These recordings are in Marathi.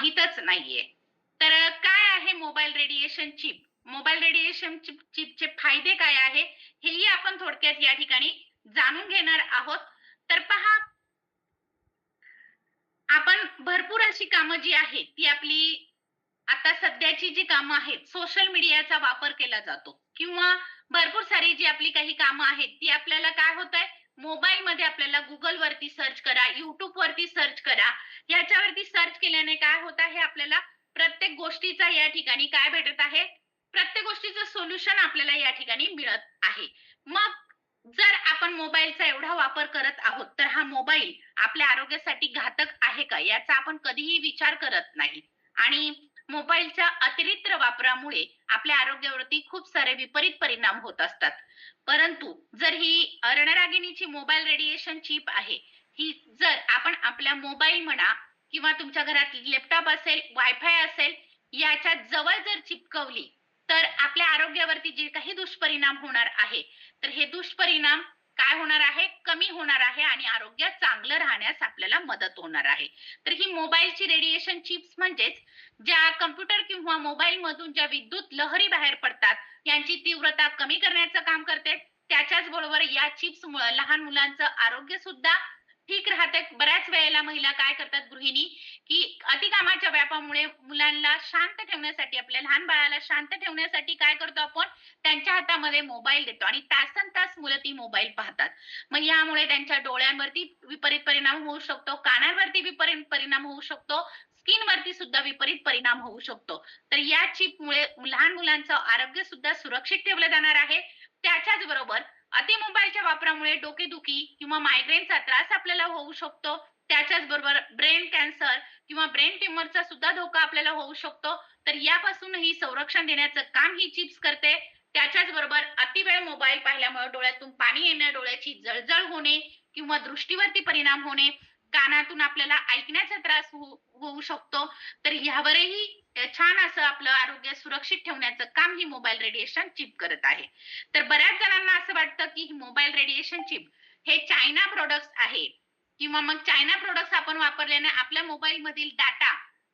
माहीतच नाहीये. तर काय आहे mobile radiation chip? Mobile radiation चिपचे फायदे काय आहे? हेही आपण थोडक्यात या ठिकाणी जाणून घेणार आहोत. तर पहा, आपण भरपूर अशी कामं जी आहेत, ती आपली आता सध्याची जी कामं आहेत, सोशल मीडियाचा वापर केला जातो किंवा भरपूर सारी जी आपली काही कामं आहेत, ती आपल्याला काय होतंय, मोबाईलमध्ये आपल्याला Googleवरती सर्च करा, YouTubeवरती सर्च करा. याच्यावरती सर्च केल्याने काय होत आहे, आपल्याला प्रत्येक गोष्टीचा या ठिकाणी काय भेटत आहे, प्रत्येक गोष्टीचं सोल्युशन आपल्याला या ठिकाणी मिळत आहे. मग जर आपण मोबाईलचा एवढा वापर करत आहोत, तर हा मोबाईल आपल्या आरोग्यासाठी घातक आहे का? याचा आपण कधीही विचार करत नाही. आणि मोबाईलच्या अतिरिक्त वापरामुळे आपल्या आरोग्यावरती खूप सारे विपरीत परिणाम होत असतात. परंतु जर ही रणरागिणीची मोबाईल रेडिएशन चिप आहे, ही जर आपण आपल्या मोबाईल म्हणा किंवा तुमच्या घरात लॅपटॉप असेल, वायफाय असेल, याच्या जवळ जर चिपकवली, तर आपल्या आरोग्यावरती जे काही दुष्परिणाम होणार आहे, तर हे दुष्परिणाम काय होणार आहे? कमी होणार आहे आणि आरोग्य चांगलं राहण्यास आपल्याला मदत होणार आहे. तर ही मोबाईलची रेडिएशन चिप्स म्हणजेच ज्या कॉम्प्युटर किंवा मोबाईलमधून ज्या विद्युत लहरी बाहेर पडतात, यांची तीव्रता कमी करण्याचं काम करते. त्याच्याच बरोबर या चिप्समुळं लहान मुलांचं आरोग्य सुद्धा ठीक राहते. बऱ्याच वेळेला महिला काय करतात गृहिणी, की अतिकामाच्या व्यापामुळे मुलांना शांत ठेवण्यासाठी, आपल्या लहान बाळाला शांत ठेवण्यासाठी काय करतो आपण, त्यांच्या हातामध्ये मोबाईल देतो आणि तासनतास मुलं ती मोबाईल पाहतात. मग यामुळे त्यांच्या डोळ्यांवरती विपरीत परिणाम होऊ शकतो, कानांवरती विपरीत परिणाम होऊ शकतो, स्किनवरती सुद्धा विपरीत परिणाम होऊ शकतो. तर या चिपमुळे लहान मुलांचं आरोग्य सुद्धा सुरक्षित ठेवलं जाणार आहे. त्याच्याच बरोबर अति मोबाईलच्या वापरामुळे डोकेदुखी किंवा मायग्रेनचा त्रास आपल्याला होऊ शकतो. त्याच्याच बरोबर ब्रेन कॅन्सर किंवा ब्रेन ट्यूमरचा सुद्धा धोका आपल्याला होऊ शकतो. तर यापासूनही संरक्षण देण्याचं काम ही चिप्स करते. त्याच्याच बरोबर अतिवेळ मोबाईल पाहिल्यामुळे डोळ्यातून पाणी येणं, डोळ्याची जळजळ होणे किंवा दृष्टीवरती परिणाम होणे, कानातून आपल्याला ऐकण्याचा त्रास होऊ शकतो. तर ह्यावरही छान असं आपलं आरोग्य सुरक्षित ठेवण्याचं काम ही मोबाईल रेडिएशन चिप करत आहे. तर बऱ्याच जणांना असं वाटतं, की ही मोबाईल रेडिएशन चिप हे चायना प्रॉडक्ट्स आहे किंवा मग चायना प्रॉडक्ट्स आपण वापरल्याने आपल्या मोबाईलमधील डाटा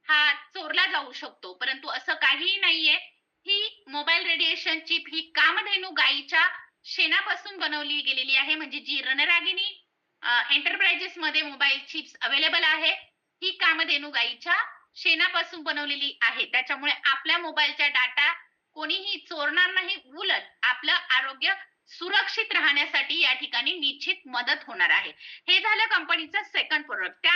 हा चोरला जाऊ शकतो. परंतु असं काहीही नाहीये. ही मोबाईल रेडिएशन चिप ही कामधेनू गायीच्या शेणापासून बनवली गेलेली आहे. म्हणजे जी रणरागिणी एंटरप्राइजेसमध्ये मोबाईल चिप्स अवेलेबल आहे. ही कामधेनू गायीच्या शेणापासून बनवलेली आहे. त्याच्यामुळे आपल्या मोबाईलचा डाटा कोणीही चोरणार नाही. उलट आपलं आरोग्य सुरक्षित राहण्यासाठी या ठिकाणी निश्चित मदत होणार आहे. हे झालं कंपनीचं सेकंड प्रॉडक्ट.